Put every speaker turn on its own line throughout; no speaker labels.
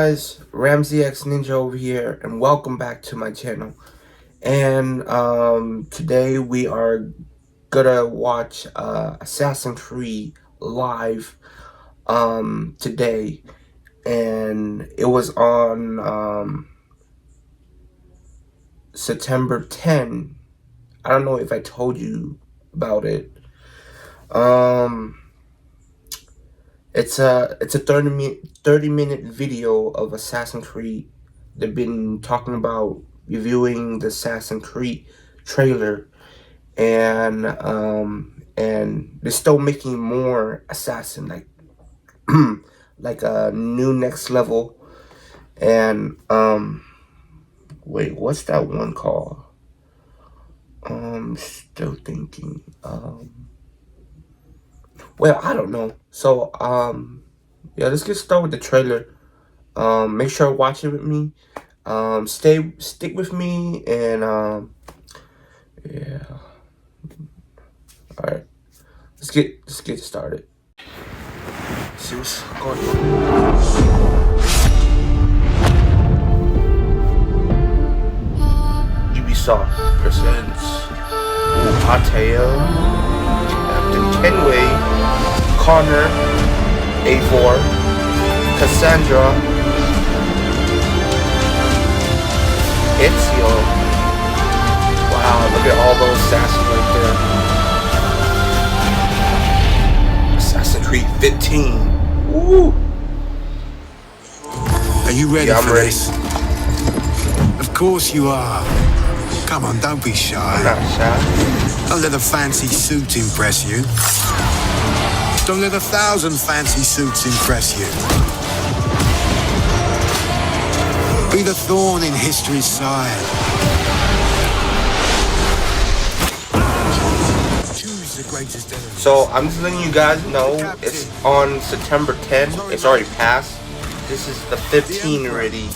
guys, Ramsey X Ninja over here, and welcome back to my channel. And today we are gonna watch Assassin's Creed live today, and it was on September 10. I don't know if I told you about it. It's a 30-minute video of Assassin's Creed. They've been talking about reviewing the Assassin's Creed trailer, and they're still making more Assassin, like a new next level. And wait, what's that one called? Still thinking. Well, I don't know. So, yeah, let's get started with the trailer. Make sure to watch it with me. Stick with me, and yeah. All right, let's get started. See what's going on. Ubisoft presents Ateo, Captain Kenway, Connor, A4, Cassandra, Ezio. Wow, look at all those assassins right there. Assassin's Creed 15. Woo!
Are you ready
I'm
for
ready.
this? Of course you are. Come on, don't be shy.
I'm not shy.
Don't let a fancy suit impress you. Don't let 1,000 fancy suits impress you. Be the thorn in history's side. Choose the greatest enemy.
So I'm just letting you guys know it's on September 10. It's already passed. This is the 15 already.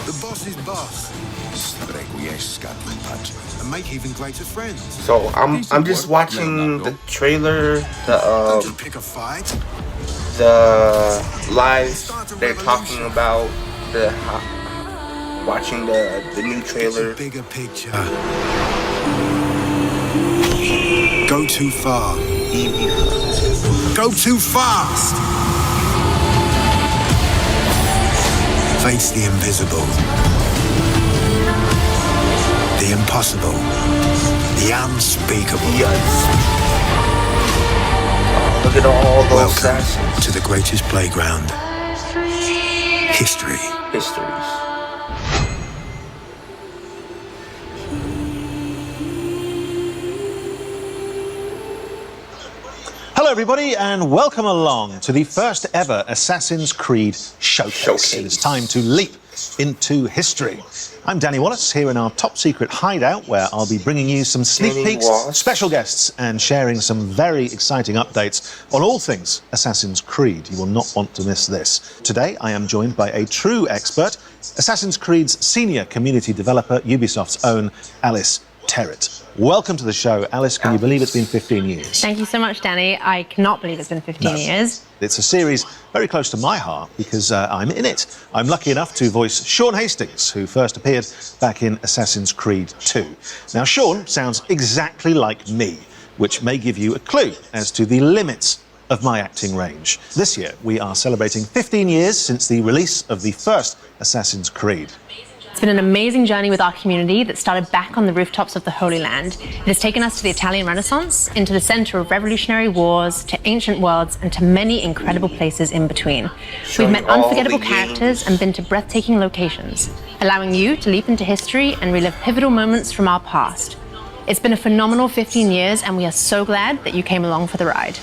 The boss is boss. And make even greater friends.
So I'm just watching the trailer,
Don't just pick a fight.
the live they're talking about, watching the new trailer.
Bigger picture. Go too far. Go too fast. Face the invisible. The impossible. The unspeakable.
Yes. Look at all those
Welcome
assassins.
to the greatest playground. History.
Histories.
Hello everybody, and welcome along to the first ever Assassin's Creed Showcase. It is time to leap into history. I'm Danny Wallace, here in our top secret hideout, where I'll be bringing you some sneak peeks, special guests, and sharing some very exciting updates on all things Assassin's Creed. You will not want to miss this. Today I am joined by a true expert, Assassin's Creed's senior community developer, Ubisoft's own Alice Terrett. Welcome to the show. Alice, can you believe it's been 15 years?
Thank you so much, Danny. I cannot believe it's been 15 years.
It's a series very close to my heart because I'm in it. I'm lucky enough to voice Sean Hastings, who first appeared back in Assassin's Creed 2. Now, Sean sounds exactly like me, which may give you a clue as to the limits of my acting range. This year, we are celebrating 15 years since the release of the first Assassin's Creed.
It's been an amazing journey with our community that started back on the rooftops of the Holy Land. It has taken us to the Italian Renaissance, into the center of revolutionary wars, to ancient worlds, and to many incredible places in between. We've met unforgettable characters and been to breathtaking locations, allowing you to leap into history and relive pivotal moments from our past. It's been a phenomenal 15 years, and we are so glad that you came along for the ride.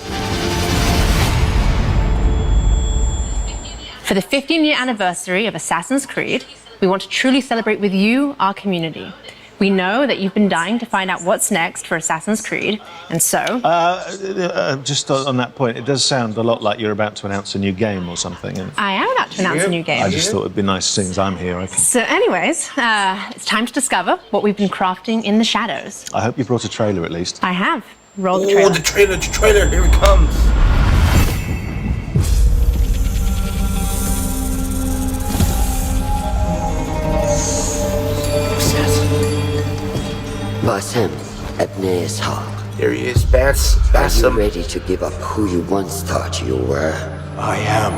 For the 15-year anniversary of Assassin's Creed, we want to truly celebrate with you, our community. We know that you've been dying to find out what's next for Assassin's Creed, and so...
Just on that point, it does sound a lot like you're about to announce a new game or something. And
I am about to announce a new game.
I just thought it'd be nice, seeing as I'm here.
So anyways, it's time to discover what we've been crafting in the shadows.
I hope you brought a trailer at least.
I have. Roll the
Oh,
trailer.
the trailer, here it comes.
Basim Ebneshak.
Here he is,
Are you
Basim.
ready to give up who you once thought you were?
I am.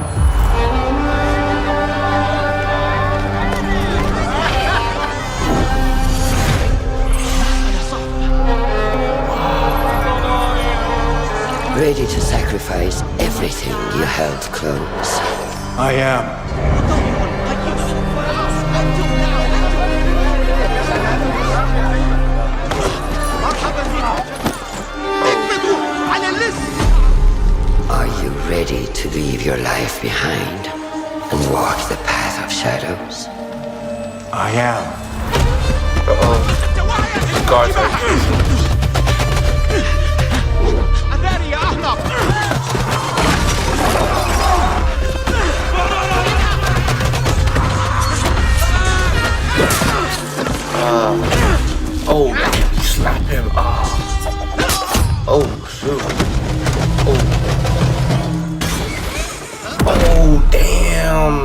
Ready to sacrifice everything you held close?
I am.
Are you ready to leave your life behind and walk the path of shadows?
I am.
Uh-oh. Guards are... Oh, slap him. Oh, shoot. Oh, damn.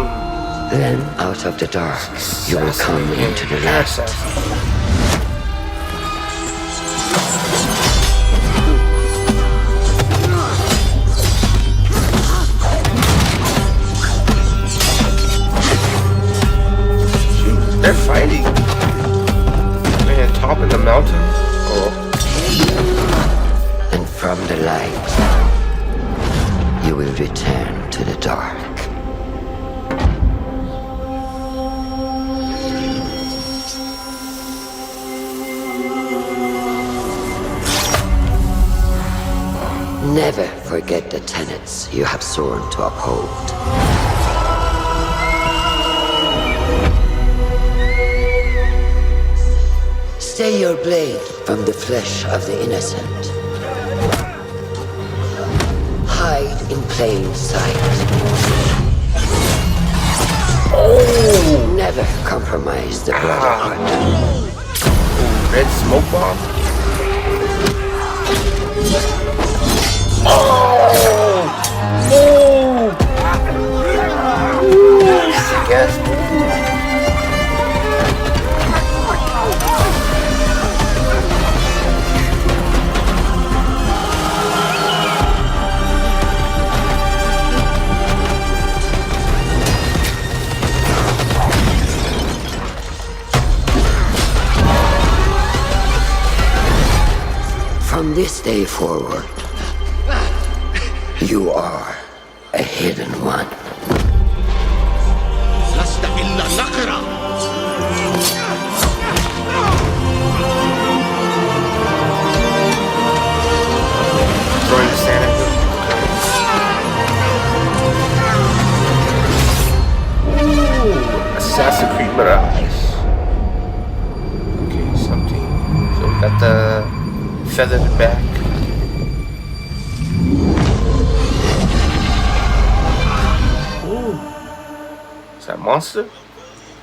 Then, out of the dark, you will come into the light.
They're fighting. Man, top of the mountain. Oh.
And from the light, you will return to the dark. Never forget the tenets you have sworn to uphold. Stay your blade from the flesh of the innocent. Hide in plain sight. Oh! Never compromise the brotherhood.
Red smoke bomb. Oh! Oh! Yes.
From this day forward, you are a hidden one.
Throwing the sand at them. Ooh, Assassin's Creed Maroge. Okay, something. So we got the feathered back. Ooh. Is that a monster?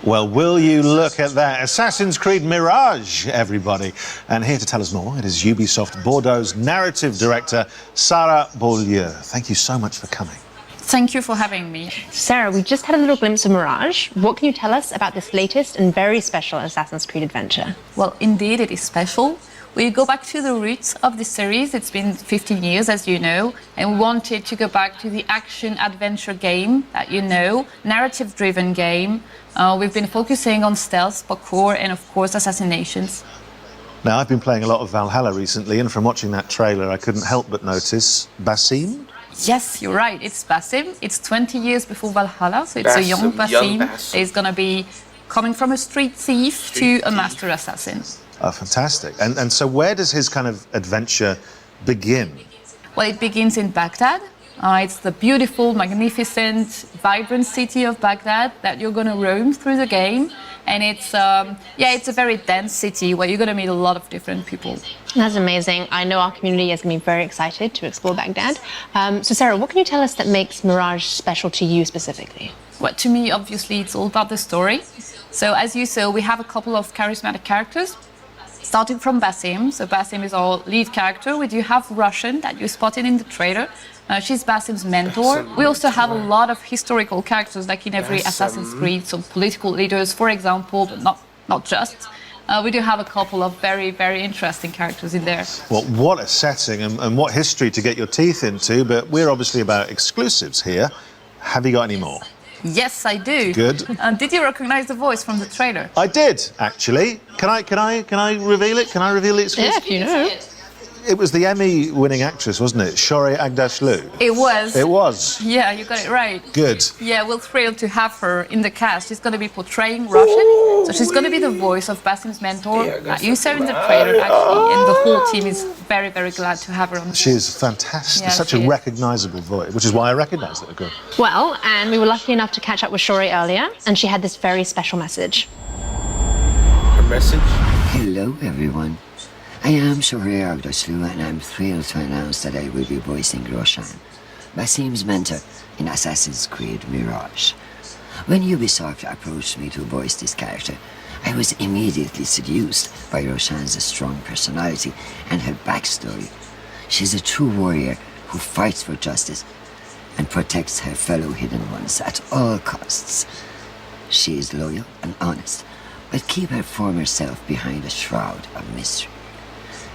Well, will you look at that? Assassin's Creed Mirage, everybody. And here to tell us more, it is Ubisoft Bordeaux's narrative director, Sarah Beaulieu. Thank you so much for coming.
Thank you for having me. Sarah, we just had a little glimpse of Mirage. What can you tell us about this latest and very special Assassin's Creed adventure?
Well, indeed, it is special. We go back to the roots of the series. It's been 15 years, as you know, and we wanted to go back to the action-adventure game that you know, narrative-driven game. We've been focusing on stealth, parkour, and of course, assassinations.
Now, I've been playing a lot of Valhalla recently, and from watching that trailer, I couldn't help but notice Basim.
Yes, you're right. It's Basim. It's 20 years before Valhalla, so it's a young Basim. He's going to be coming from a street thief to a master assassin.
Oh, fantastic. And so where does his kind of adventure begin?
Well, it begins in Baghdad. It's the beautiful, magnificent, vibrant city of Baghdad that you're going to roam through the game. And it's a very dense city where you're going to meet a lot of different people.
That's amazing. I know our community is going to be very excited to explore Baghdad. So Sarah, what can you tell us that makes Mirage special to you specifically?
Well, to me, obviously, it's all about the story. So as you saw, we have a couple of charismatic characters. Starting from Basim. So Basim is our lead character. We do have Russian that you spotted in the trailer. She's Basim's mentor. We also have a lot of historical characters, like in every Assassin's Creed, some political leaders, for example, but not just. we do have a couple of very, very interesting characters in there.
Well, what a setting and what history to get your teeth into, but we're obviously about exclusives here. Have you got any more?
Yes, I do.
Good.
Did you recognize the voice from the trailer?
I did, actually. Can I reveal it? Can I reveal the exclusive?
Yeah, if you know.
It was the Emmy-winning actress, wasn't it? Shorey Agdashlu.
It was.
It was.
Yeah, you got it right.
Good.
Yeah, we're thrilled to have her in the cast. She's going to be portraying Russian, so she's going to be the voice of Basim's mentor. You saw in the trailer, actually, and the whole team is very, very glad to have her on the
She is fantastic.
Yeah,
Such
she
a
is.
recognisable voice, which is why I recognised it. Good.
Well, and we were lucky enough to catch up with Shori earlier, and she had this very special message.
Her message?
Hello, everyone. I am Shohreh Aghdashloo, and I'm thrilled to announce that I will be voicing Roshan, Basim's mentor in Assassin's Creed Mirage. When Ubisoft approached me to voice this character, I was immediately seduced by Roshan's strong personality and her backstory. She's a true warrior who fights for justice and protects her fellow hidden ones at all costs. She is loyal and honest, but keep her former self behind a shroud of mystery.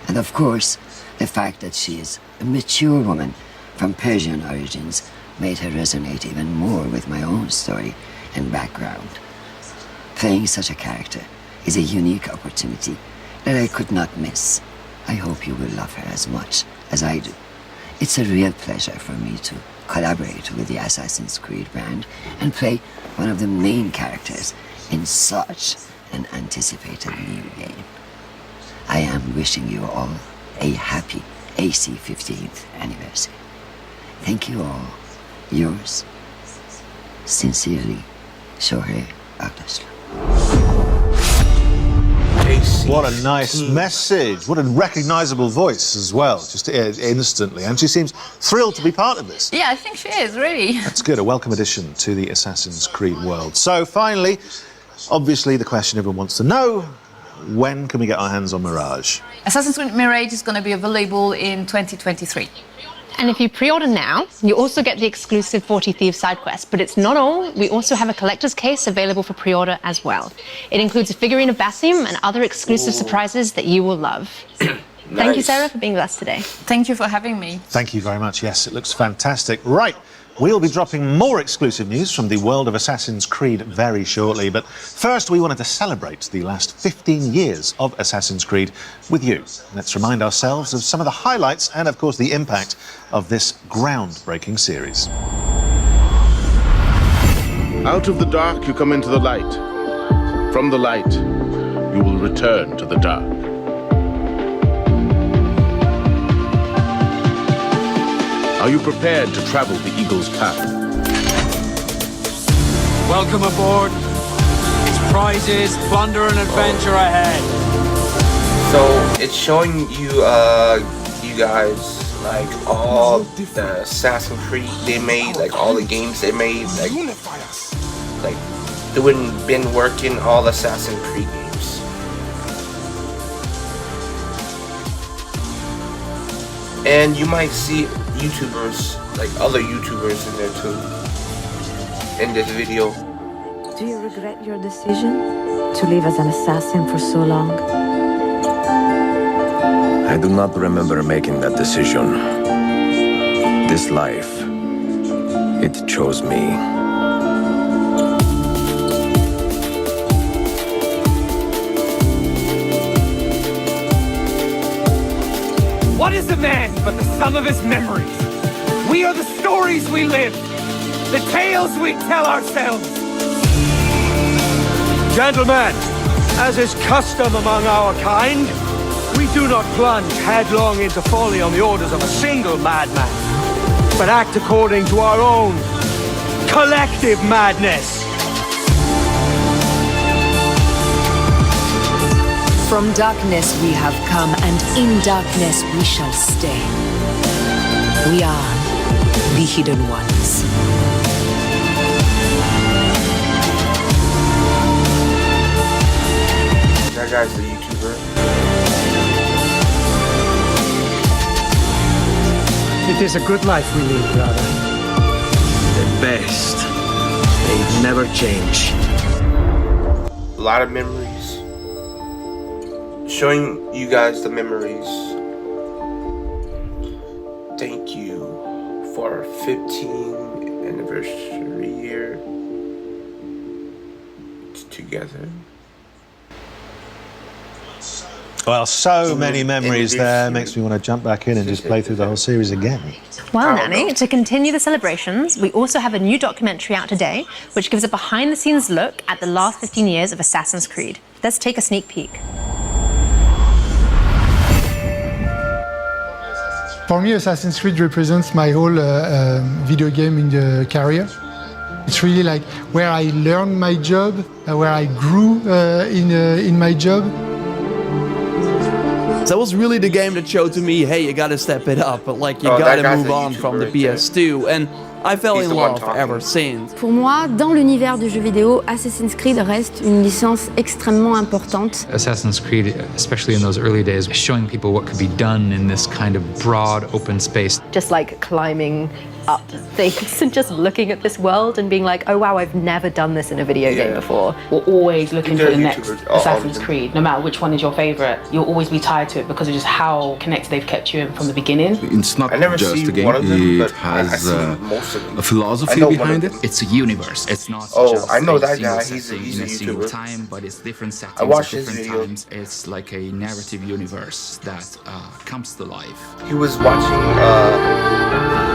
And of course, the fact that she is a mature woman from Persian origins made her resonate even more with my own story and background. Playing such a character is a unique opportunity that I could not miss. I hope you will love her as much as I do. It's a real pleasure for me to collaborate with the Assassin's Creed brand and play one of the main characters in such an anticipated new game. I am wishing you all a happy AC 15th anniversary. Thank you all. Yours, sincerely, Shohreh Aghdashloo.
What a nice message. What a recognisable voice as well, just instantly. And she seems thrilled to be part of this.
Yeah, I think she is, really.
That's good. A welcome addition to the Assassin's Creed world. So finally, obviously the question everyone wants to know, when can we get our hands on Maroge?
Assassin's Creed Mirage is going to be available in 2023.
And if you pre-order now, you also get the exclusive 40 Thieves side quest. But it's not all. We also have a collector's case available for pre-order as well. It includes a figurine of Basim and other exclusive surprises that you will love. Thank you, Sarah, for being with us today.
Thank you for having me.
Thank you very much. Yes, it looks fantastic. Right. We'll be dropping more exclusive news from the world of Assassin's Creed very shortly, but first we wanted to celebrate the last 15 years of Assassin's Creed with you. Let's remind ourselves of some of the highlights and, of course, the impact of this groundbreaking series.
Out of the dark you come into the light. From the light you will return to the dark. Are you prepared to travel the Eagle's path?
Welcome aboard. It's prizes, plunder, and adventure ahead.
So it's showing you, you guys, like all the Assassin's Creed they made, like all the games they made, like been working all Assassin's Creed games. And you might see YouTubers, like other YouTubers in there too, in this video.
Do you regret your decision to live as an assassin for so long?
I do not remember making that decision. This life, it chose me.
What is a man but the sum of his memories? We are the stories we live, the tales we tell ourselves. Gentlemen, as is custom among our kind, we do not plunge headlong into folly on the orders of a single madman, but act according to our own collective madness.
From darkness we have come, and in darkness we shall stay. We are the Hidden Ones.
That guy's a YouTuber.
It is a good life we lead, brother.
The best. They never change.
A lot of memories. showing you guys the memories. Thank you for our 15th anniversary year together.
Well, so many memories there. Makes me want to jump back in and just play through the whole series again.
Well, Danny, to continue the celebrations, we also have a new documentary out today, which gives a behind-the-scenes look at the last 15 years of Assassin's Creed. Let's take a sneak peek.
For me, Assassin's Creed represents my whole video game in the career. It's really like where I learned my job, where I grew in my job.
That was really the game that showed to me, hey, you gotta step it up, but like you gotta move on from the PS2, and I fell in love ever since.
Pour moi, dans l'univers du jeu vidéo, Assassin's Creed reste une licence extrêmement importante.
Assassin's Creed, especially in those early days, showing people what could be done in this kind of broad open space.
Just like climbing up things and just looking at this world and being like, oh wow, I've never done this in a video game before.
We're always looking for the next Assassin's Creed. No matter which one is your favorite, you'll always be tied to it because of just how connected they've kept you in from the beginning.
It's not just a game, it has a philosophy behind it.
It's a universe. It's not
just I know that guy. He's a YouTuber.
Time, but it's different settings
I watched
at
his
different
video.
times. It's like a narrative universe that comes to life.
He was watching,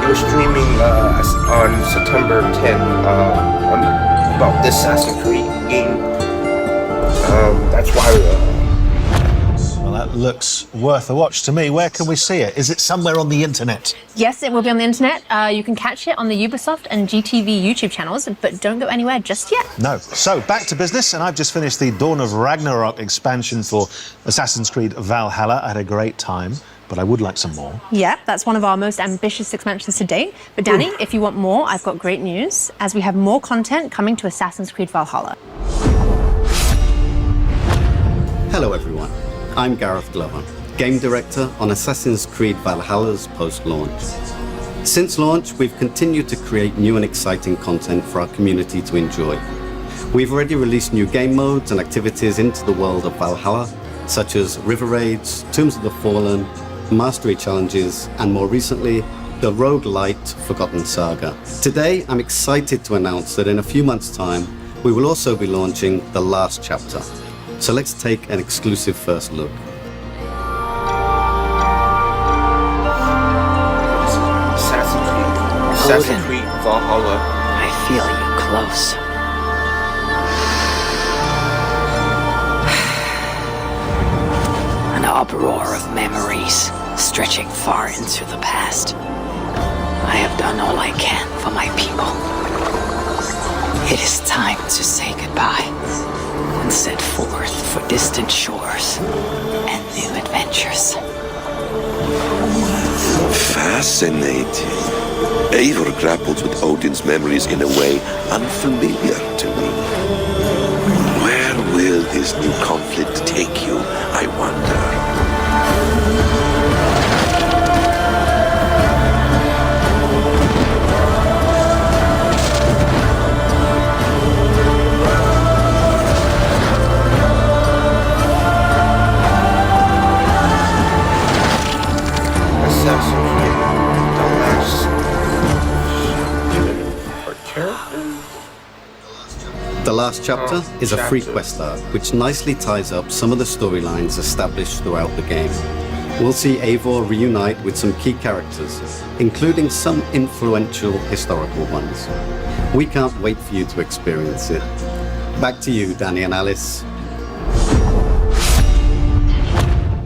he was streaming on September 10th about this Assassin's Creed game. That's why.
Well, that looks worth a watch to me. Where can we see it? Is it somewhere on the internet?
Yes, it will be on the internet. You can catch it on the Ubisoft and GTV YouTube channels, but don't go anywhere just yet.
No. So, back to business, and I've just finished the Dawn of Ragnarok expansion for Assassin's Creed Valhalla. I had a great time, but I would like some more.
Yeah, that's one of our most ambitious expansions to date. But Danny, if you want more, I've got great news, as we have more content coming to Assassin's Creed Valhalla.
Hello everyone, I'm Gareth Glover, Game Director on Assassin's Creed Valhalla's post-launch. Since launch, we've continued to create new and exciting content for our community to enjoy. We've already released new game modes and activities into the world of Valhalla, such as River Raids, Tombs of the Fallen, Mastery Challenges, and more recently, the roguelite Forgotten Saga. Today, I'm excited to announce that in a few months' time, we will also be launching the last chapter. So let's take an exclusive first look.
Assassin's Creed Valhalla.
I feel you close. An uproar of memories stretching far into the past. I have done all I can for my people. It is time to say goodbye and set forth for distant shores and new adventures.
Fascinating. Eivor grapples with Odin's memories in a way unfamiliar to me. Where will this new conflict take you, I wonder?
The last chapter is a free quest arc, which nicely ties up some of the storylines established throughout the game. We'll see Eivor reunite with some key characters, including some influential historical ones. We can't wait for you to experience it. Back to you, Danny and Alice.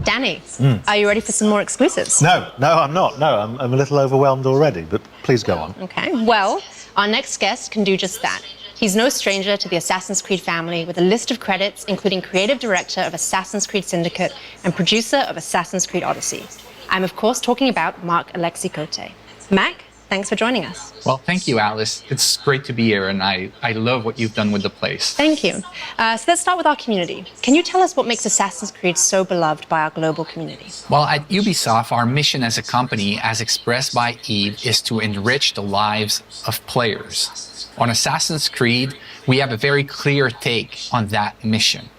Danny, are you ready for some more exclusives?
No, I'm not. No, I'm a little overwhelmed already, but please go on.
Okay, well, our next guest can do just that. He's no stranger to the Assassin's Creed family, with a list of credits including creative director of Assassin's Creed Syndicate and producer of Assassin's Creed Odyssey. I'm of course talking about Marc Alexis Cote. Mac, thanks for joining us.
Well, thank you, Alice. It's great to be here, and I love what you've done with the place.
Thank you. So let's start with our community. Can you tell us what makes Assassin's Creed so beloved by our global community?
Well, at Ubisoft, our mission as a company, as expressed by Yves, is to enrich the lives of players. On Assassin's Creed, we have a very clear take on that mission.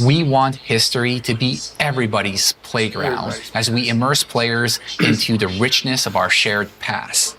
We want history to be everybody's playground as we immerse players into the richness of our shared past.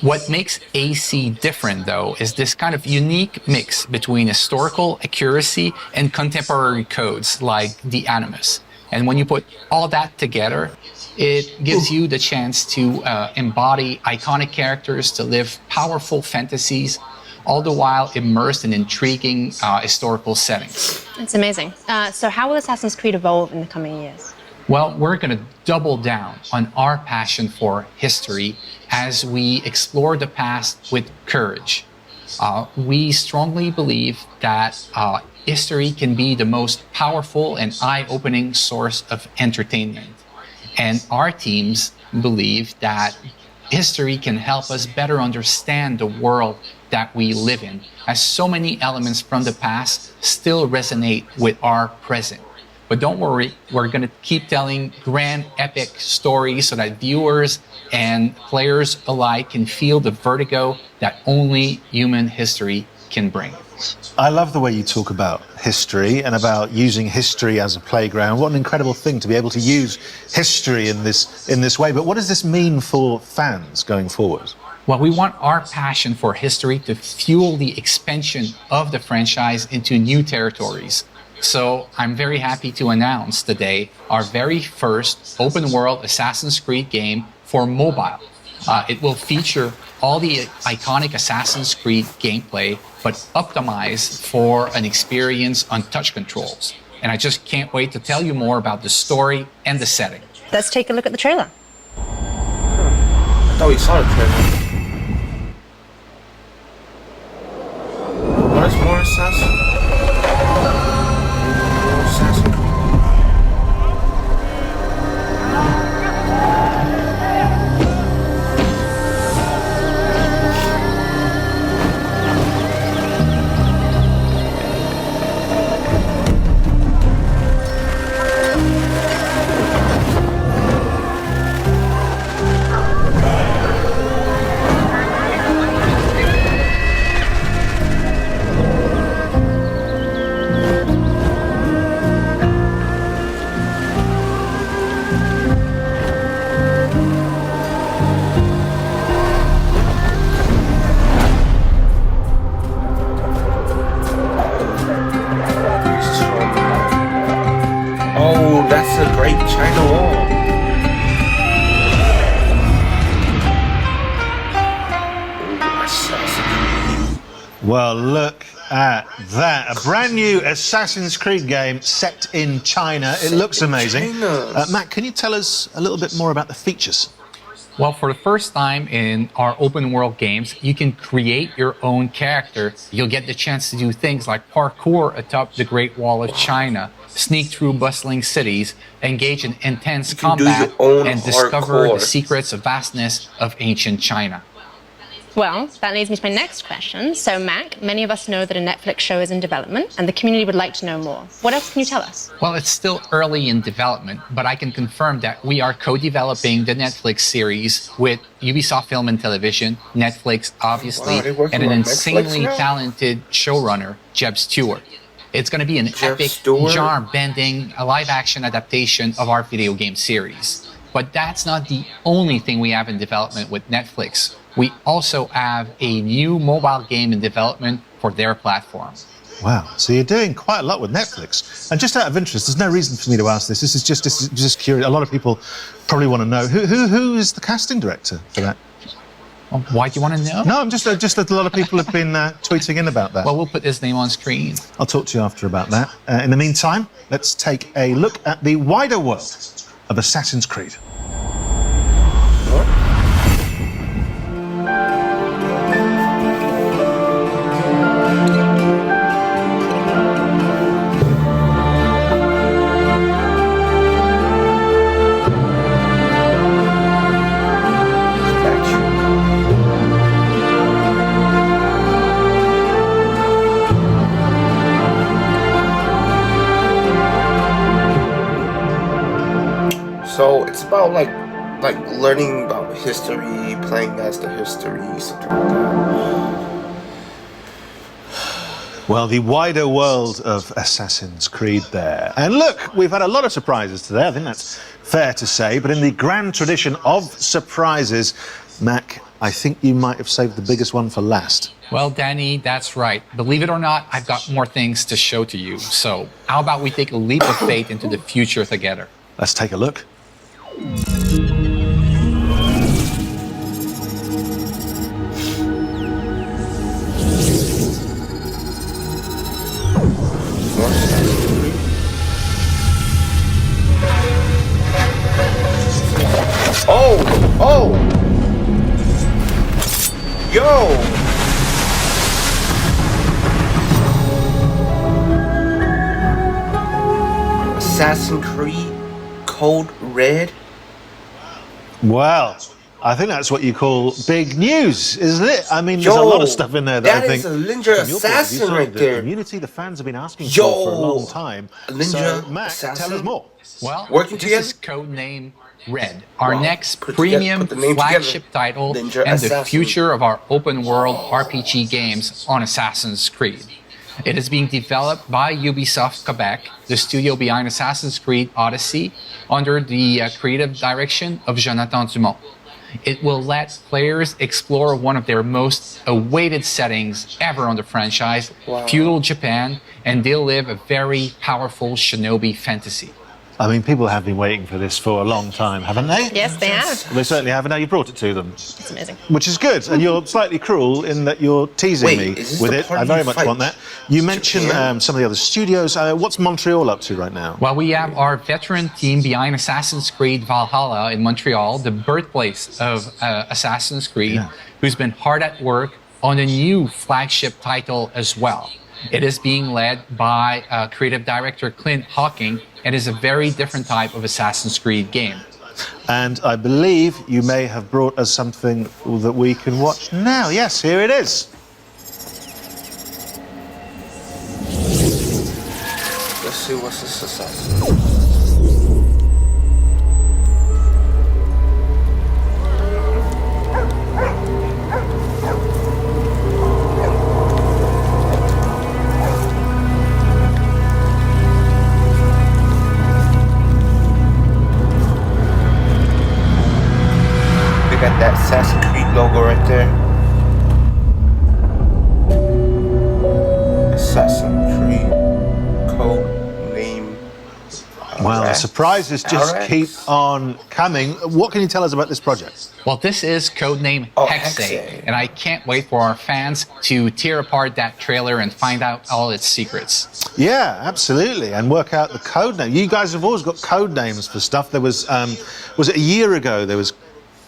What makes AC different, though, is this kind of unique mix between historical accuracy and contemporary codes like the Animus. And when you put all that together, it gives you the chance to embody iconic characters, to live powerful fantasies, all the while immersed in intriguing historical settings.
It's amazing. So how will Assassin's Creed evolve in the coming years?
Well, we're going to double down on our passion for history as we explore the past with courage. We strongly believe that history can be the most powerful and eye-opening source of entertainment. And our teams believe that history can help us better understand the world that we live in, as so many elements from the past still resonate with our present. But don't worry, we're going to keep telling grand, epic stories so that viewers and players alike can feel the vertigo that only human history can bring.
I love the way you talk about history and about using history as a playground. What an incredible thing to be able to use history in this way. But what does this mean for fans going forward?
Well, we want our passion for history to fuel the expansion of the franchise into new territories. So I'm very happy to announce today our very first open-world Assassin's Creed game for mobile. It will feature all the iconic Assassin's Creed gameplay, but optimized for an experience on touch controls. And I just can't wait to tell you more about the story and the setting.
Let's take a look at the trailer.
I thought we saw the trailer. What is more Assassin? Assassin Creed. Oh, that's a great China wall.
Well, look at that. A brand new Assassin's Creed game set in China. It looks amazing. Matt, can you tell us a little bit more about the features?
Well, for the first time in our open world games, you can create your own character. You'll get the chance to do things like parkour atop the Great Wall of China, sneak through bustling cities, engage in intense combat, and discover the secrets of vastness of ancient China.
Well, that leads me to my next question. So, Mac, many of us know that a Netflix show is in development, and the community would like to know more. What else can you tell us?
Well, it's still early in development, but I can confirm that we are co-developing the Netflix series with Ubisoft Film and Television, Netflix, obviously, and an insanely talented showrunner, Jeb Stewart. It's going to be an epic, genre-bending, live-action adaptation of our video game series. But that's not the only thing we have in development with Netflix. We also have a new mobile game in development for their platform.
Wow, so you're doing quite a lot with Netflix. And just out of interest, there's no reason for me to ask this. This is just curious. A lot of people probably want to know who is the casting director for that.
Well, why do you want to know?
No, I'm just that a lot of people have been tweeting in about that.
Well, we'll put his name on screen.
I'll talk to you after about that. In the meantime, let's take a look at the wider world of Assassin's Creed.
So it's about like learning about history, playing as the history, something like that.
Well, the wider world of Assassin's Creed there. And look, we've had a lot of surprises today. I think that's fair to say. But in the grand tradition of surprises, Mac, I think you might have saved the biggest one for last.
Well, Danny, that's right. Believe it or not, I've got more things to show to you. So how about we take a leap of faith into the future together?
Let's take a look.
Oh! Yo! Assassin's Creed Code Red?
Well, I think that's what you call big news, isn't it? I mean, there's a lot of stuff in there that I think...
That is a Ninja Assassin right there.
The community, the fans have been asking for a long time.
Ninja
so, Mac,
Assassin?
tell us more.
Well,
Working
this
together?
is codename Red, our next premium flagship title
Ninja
and the
Assassin.
future of our open world RPG games on Assassin's Creed. It is being developed by Ubisoft Quebec, the studio behind Assassin's Creed Odyssey, under the creative direction of Jonathan Dumont. It will let players explore one of their most awaited settings ever on the franchise, feudal Japan, and they'll live a very powerful shinobi fantasy.
I mean, people have been waiting for this for a long time, haven't they?
Yes, they have.
They certainly have, and now you brought it to them.
It's amazing.
Which is good, and you're slightly cruel in that you're teasing me with it. I very much want that. You mentioned some of the other studios. What's Montreal up to right now?
Well, we have our veteran team behind Assassin's Creed Valhalla in Montreal, the birthplace of Assassin's Creed, who's been hard at work on a new flagship title as well. It is being led by creative director Clint Hawking, and is a very different type of Assassin's Creed game.
And I believe you may have brought us something that we can watch now. Yes, here it is.
Let's see what's this Assassin. Got that Assassin's Creed logo right there. Assassin's Creed code name.
Well, the surprises just keep on coming. What can you tell us about this project?
Well, this is codename Hexe, and I can't wait for our fans to tear apart that trailer and find out all its secrets.
Yeah, absolutely, and work out the code name. You guys have always got code names for stuff. There was it a year ago? There was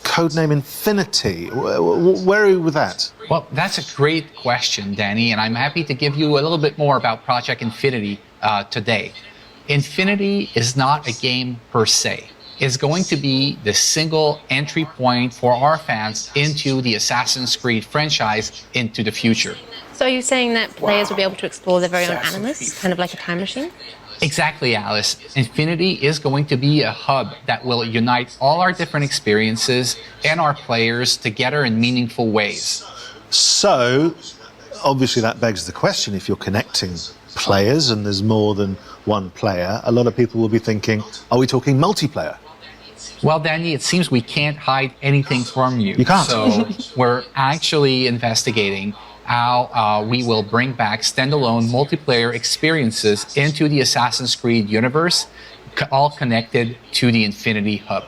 codename Infinity. Where are you with that?
Well, that's a great question, Danny, and I'm happy to give you a little bit more about Project Infinity today. Infinity is not a game per se. It's going to be the single entry point for our fans into the Assassin's Creed franchise into the future.
So are you saying that players will be able to explore their very own animus, kind of like a time machine?
Exactly, Alice. Infinity is going to be a hub that will unite all our different experiences and our players together in meaningful ways.
So, obviously that begs the question, if you're connecting players and there's more than one player, a lot of people will be thinking, are we talking multiplayer?
Well, Danny, it seems we can't hide anything from you.
You can't.
So we're actually investigating how we will bring back standalone multiplayer experiences into the Assassin's Creed universe, all connected to the Infinity Hub.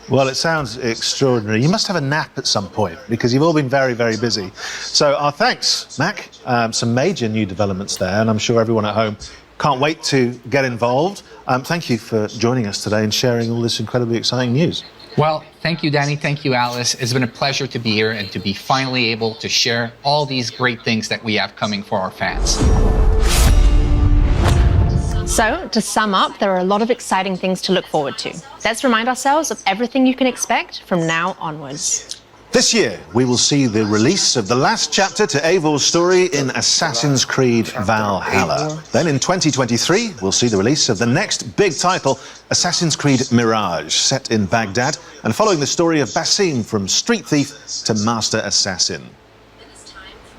Well, it sounds extraordinary. You must have a nap at some point, because you've all been very, very busy. So our thanks, Mac. Some major new developments there, and I'm sure everyone at home can't wait to get involved. Thank you for joining us today and sharing all this incredibly exciting news.
Well, thank you, Danny. Thank you, Alice. It's been a pleasure to be here and to be finally able to share all these great things that we have coming for our fans.
So, to sum up, there are a lot of exciting things to look forward to. Let's remind ourselves of everything you can expect from now onwards.
This year, we will see the release of the last chapter to Eivor's story in Assassin's Creed Valhalla. Then in 2023, we'll see the release of the next big title, Assassin's Creed Mirage, set in Baghdad, and following the story of Basim from Street Thief to Master Assassin.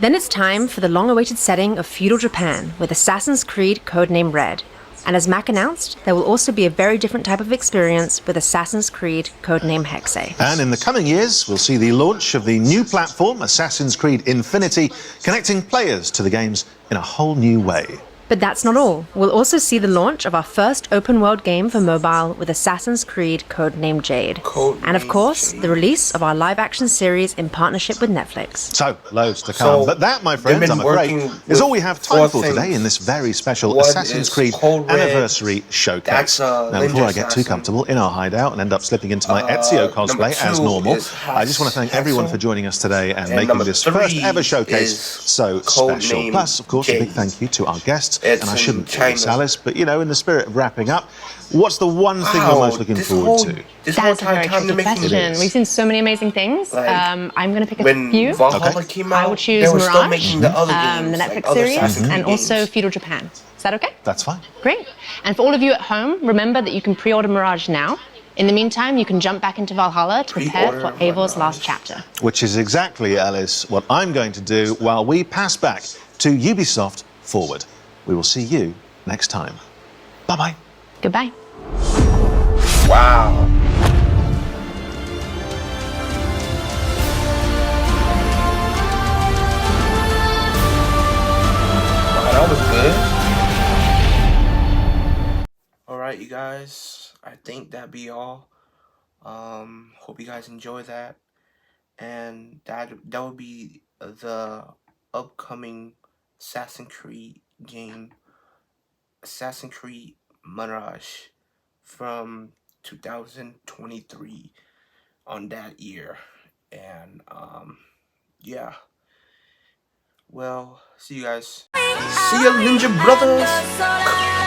Then it's time for the long-awaited setting of feudal Japan with Assassin's Creed codename Red. And as Mac announced, there will also be a very different type of experience with Assassin's Creed codename Hexe.
And in the coming years, we'll see the launch of the new platform, Assassin's Creed Infinity, connecting players to the games in a whole new way.
But that's not all. We'll also see the launch of our first open-world game for mobile with Assassin's Creed codename Jade. And of course, the release of our live-action series in partnership with Netflix.
So, loads to come. But that, my friends, I'm afraid, is all we have time for today in this very special Assassin's Creed Anniversary Showcase. Now, before I get too comfortable in our hideout and end up slipping into my Ezio cosplay as normal, I just want to thank everyone for joining us today and making this first ever showcase so special. Plus, of course, a big thank you to our guests. And I shouldn't do this, Alice, but you know, in the spirit of wrapping up, what's the one thing you're most looking forward to?
That's a very tricky question. We've seen so many amazing things. I'm going to pick a few. I would choose Maroge, the Netflix series, and also Feudal Japan. Is that okay?
That's fine.
Great. And for all of you at home, remember that you can pre-order Maroge now. In the meantime, you can jump back into Valhalla to prepare for Eivor's last chapter.
Which is exactly, Alice, what I'm going to do while we pass back to Ubisoft Forward. We will see you next time. Bye-bye.
Goodbye.
Wow. That was good. Alright, you guys. I think that'd be all. Hope you guys enjoy that. And that would be the upcoming Assassin's Creed game, Assassin's Creed Maroge, from 2023 on that year. And yeah, well, see you guys. See ya, Ninja Brothers.